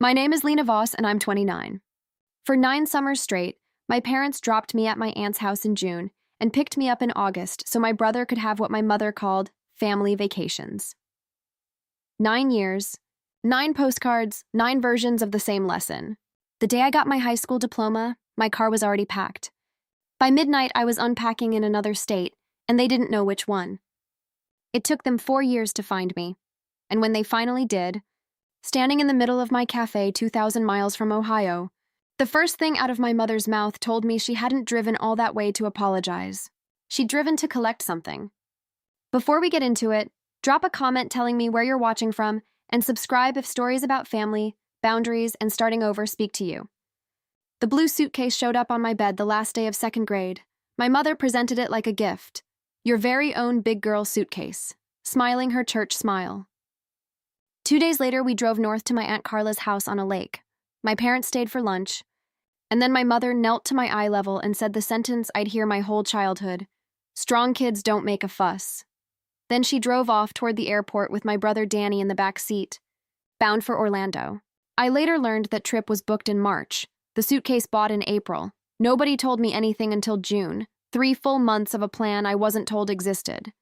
My name is Lena Voss, and I'm 29. For 9 summers straight, my parents dropped me at my aunt's house in June and picked me up in August so my brother could have what my mother called family vacations. 9 years, 9 postcards, 9 versions of the same lesson. The day I got my high school diploma, my car was already packed. By midnight, I was unpacking in another state, and they didn't know which one. It took them 4 years to find me, and when they finally did, standing in the middle of my cafe 2,000 miles from Ohio, the first thing out of my mother's mouth told me she hadn't driven all that way to apologize. She'd driven to collect something. Before we get into it, drop a comment telling me where you're watching from and subscribe if stories about family, boundaries, and starting over speak to you. The blue suitcase showed up on my bed the last day of second grade. My mother presented it like a gift. Your very own big girl suitcase, smiling her church smile. 2 days later, we drove north to my Aunt Carla's house on a lake. My parents stayed for lunch, and then my mother knelt to my eye level and said the sentence I'd hear my whole childhood: "Strong kids don't make a fuss." Then she drove off toward the airport with my brother Danny in the back seat, bound for Orlando. I later learned that trip was booked in March, the suitcase bought in April. Nobody told me anything until June, 3 full months of a plan I wasn't told existed.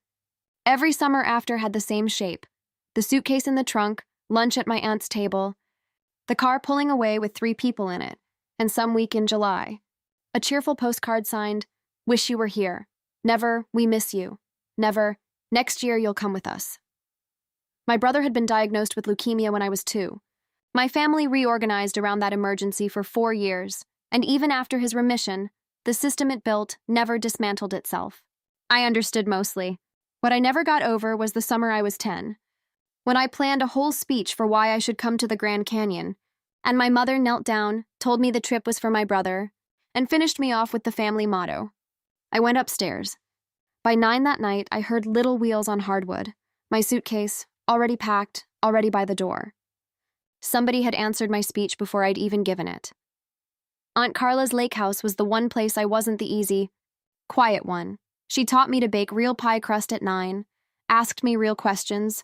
Every summer after had the same shape: the suitcase in the trunk, lunch at my aunt's table, the car pulling away with 3 people in it, and some week in July, a cheerful postcard signed, "Wish you were here," never, "We miss you," never, "Next year you'll come with us." My brother had been diagnosed with leukemia when I was 2. My family reorganized around that emergency for 4 years, and even after his remission, the system it built never dismantled itself. I understood mostly. What I never got over was the summer I was 10, when I planned a whole speech for why I should come to the Grand Canyon, and my mother knelt down, told me the trip was for my brother, and finished me off with the family motto. I went upstairs. By 9 that night, I heard little wheels on hardwood, my suitcase, already packed, already by the door. Somebody had answered my speech before I'd even given it. Aunt Carla's lake house was the one place I wasn't the easy, quiet one. She taught me to bake real pie crust at 9, asked me real questions,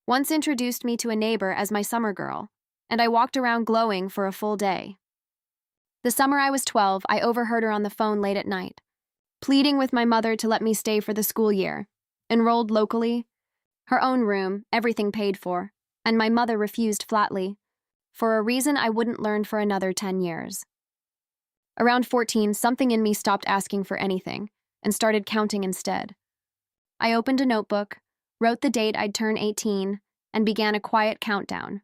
once introduced me to a neighbor as my summer girl, and I walked around glowing for a full day. The summer I was 12, I overheard her on the phone late at night, pleading with my mother to let me stay for the school year. Enrolled locally, her own room, everything paid for, and my mother refused flatly, for a reason I wouldn't learn for another 10 years. Around 14, something in me stopped asking for anything and started counting instead. I opened a notebook, wrote the date I'd turn 18, and began a quiet countdown.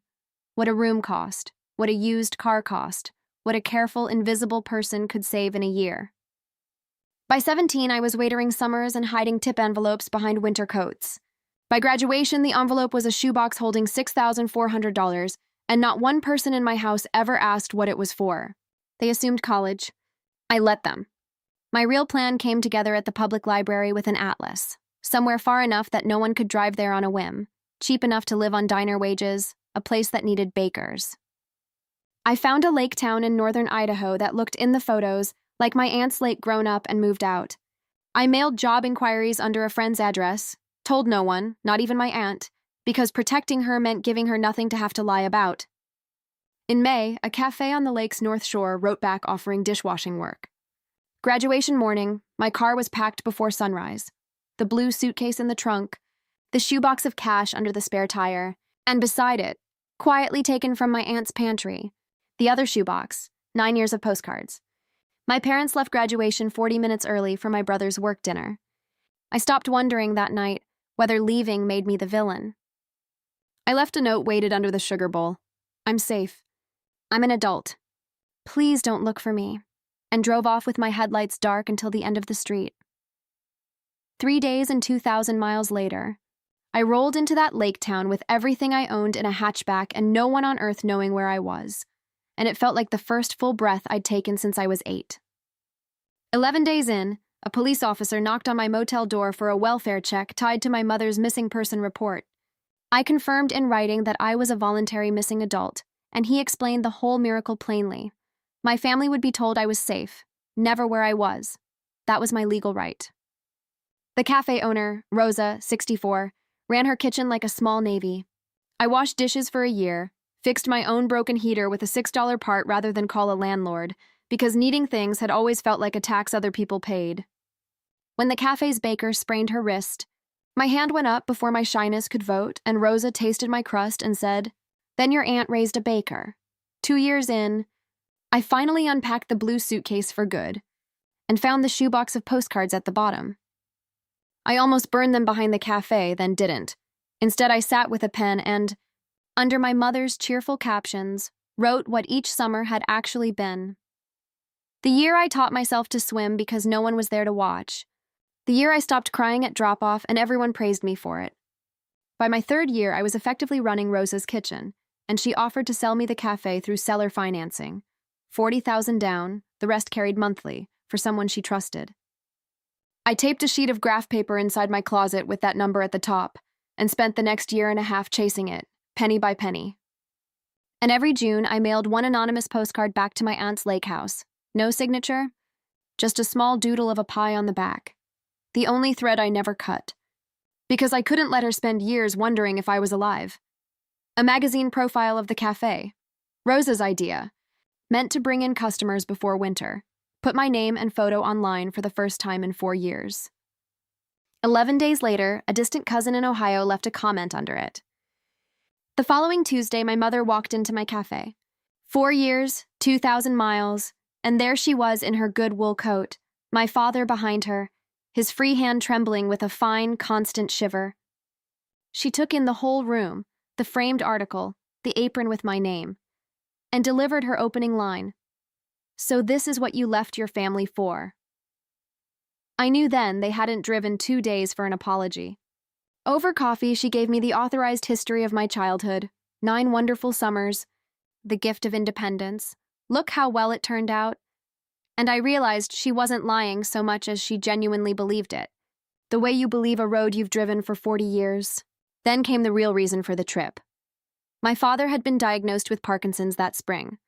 What a room cost, what a used car cost, what a careful, invisible person could save in a year. By 17, I was waitering summers and hiding tip envelopes behind winter coats. By graduation, the envelope was a shoebox holding $6,400, and not one person in my house ever asked what it was for. They assumed college. I let them. My real plan came together at the public library with an atlas, somewhere far enough that no one could drive there on a whim, cheap enough to live on diner wages, a place that needed bakers. I found a lake town in northern Idaho that looked in the photos like my aunt's lake grown up and moved out. I mailed job inquiries under a friend's address, told no one, not even my aunt, because protecting her meant giving her nothing to have to lie about. In May, a cafe on the lake's north shore wrote back offering dishwashing work. Graduation morning, my car was packed before sunrise, the blue suitcase in the trunk, the shoebox of cash under the spare tire, and beside it, quietly taken from my aunt's pantry, the other shoebox, 9 years of postcards. My parents left graduation 40 minutes early for my brother's work dinner. I stopped wondering that night whether leaving made me the villain. I left a note weighted under the sugar bowl. "I'm safe. I'm an adult. Please don't look for me," and drove off with my headlights dark until the end of the street. 3 days and 2,000 miles later, I rolled into that lake town with everything I owned in a hatchback and no one on earth knowing where I was, and it felt like the first full breath I'd taken since I was 8. 11 days in, a police officer knocked on my motel door for a welfare check tied to my mother's missing person report. I confirmed in writing that I was a voluntary missing adult, and he explained the whole miracle plainly. My family would be told I was safe, never where I was. That was my legal right. The cafe owner, Rosa, 64, ran her kitchen like a small navy. I washed dishes for a year, fixed my own broken heater with a $6 part rather than call a landlord, because needing things had always felt like a tax other people paid. When the cafe's baker sprained her wrist, my hand went up before my shyness could vote, and Rosa tasted my crust and said, "Then your aunt raised a baker." 2 years in, I finally unpacked the blue suitcase for good and found the shoebox of postcards at the bottom. I almost burned them behind the cafe, then didn't. Instead, I sat with a pen and, under my mother's cheerful captions, wrote what each summer had actually been. The year I taught myself to swim because no one was there to watch. The year I stopped crying at drop-off and everyone praised me for it. By my 3rd year, I was effectively running Rosa's kitchen, and she offered to sell me the cafe through seller financing. $40,000 down, the rest carried monthly, for someone she trusted. I taped a sheet of graph paper inside my closet with that number at the top, and spent the next year and a half chasing it, penny by penny. And every June, I mailed one anonymous postcard back to my aunt's lake house. No signature, just a small doodle of a pie on the back. The only thread I never cut, because I couldn't let her spend years wondering if I was alive. A magazine profile of the cafe. Rosa's idea, meant to bring in customers before winter. Put my name and photo online for the first time in 4 years. 11 days later, a distant cousin in Ohio left a comment under it. The following Tuesday, my mother walked into my cafe. 4 years, 2,000 miles, and there she was in her good wool coat, my father behind her, his free hand trembling with a fine, constant shiver. She took in the whole room, the framed article, the apron with my name, and delivered her opening line. "So this is what you left your family for." I knew then they hadn't driven 2 days for an apology. Over coffee, she gave me the authorized history of my childhood, 9 wonderful summers, the gift of independence. Look how well it turned out. And I realized she wasn't lying so much as she genuinely believed it. The way you believe a road you've driven for 40 years. Then came the real reason for the trip. My father had been diagnosed with Parkinson's that spring.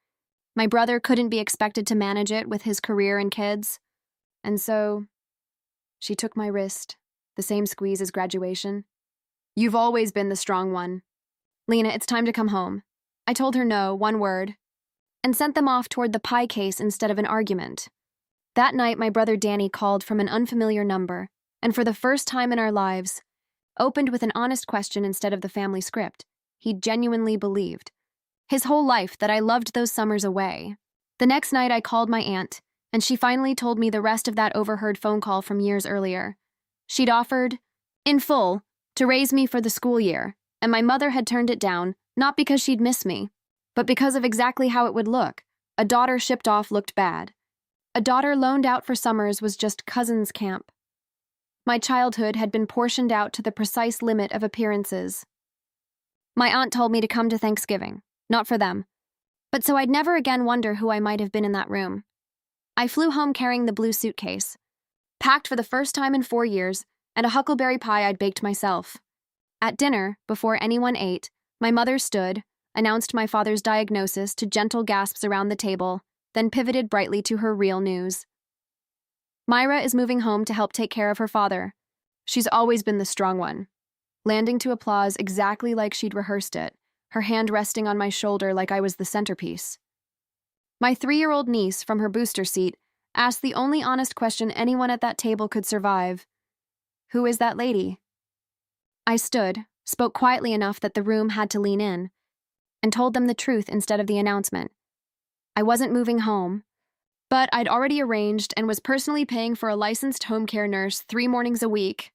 My brother couldn't be expected to manage it with his career and kids. And so, she took my wrist, the same squeeze as graduation. "You've always been the strong one. Lena, it's time to come home." I told her no, one word, and sent them off toward the pie case instead of an argument. That night, my brother Danny called from an unfamiliar number, and for the first time in our lives, opened with an honest question instead of the family script. He genuinely believed, his whole life, that I loved those summers away. The next night, I called my aunt, and she finally told me the rest of that overheard phone call from years earlier. She'd offered, in full, to raise me for the school year, and my mother had turned it down, not because she'd miss me, but because of exactly how it would look. A daughter shipped off looked bad. A daughter loaned out for summers was just cousin's camp. My childhood had been portioned out to the precise limit of appearances. My aunt told me to come to Thanksgiving, not for them, but so I'd never again wonder who I might have been in that room. I flew home carrying the blue suitcase, packed for the first time in 4 years, and a huckleberry pie I'd baked myself. At dinner, before anyone ate, my mother stood, announced my father's diagnosis to gentle gasps around the table, then pivoted brightly to her real news. "Myra is moving home to help take care of her father. She's always been the strong one," landing to applause exactly like she'd rehearsed it, her hand resting on my shoulder like I was the centerpiece. My 3-year-old niece, from her booster seat, asked the only honest question anyone at that table could survive. "Who is that lady?" I stood, spoke quietly enough that the room had to lean in, and told them the truth instead of the announcement. I wasn't moving home, but I'd already arranged and was personally paying for a licensed home care nurse 3 mornings a week,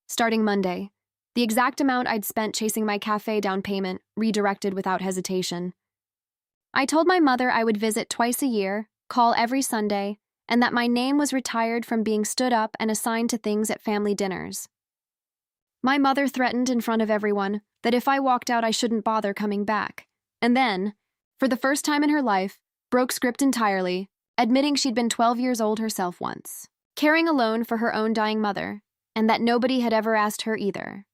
starting Monday, the exact amount I'd spent chasing my cafe down payment, redirected without hesitation. I told my mother I would visit twice a year, call every Sunday, and that my name was retired from being stood up and assigned to things at family dinners. My mother threatened in front of everyone that if I walked out I shouldn't bother coming back, and then, for the first time in her life, broke script entirely, admitting she'd been 12 years old herself once, caring alone for her own dying mother, and that nobody had ever asked her either.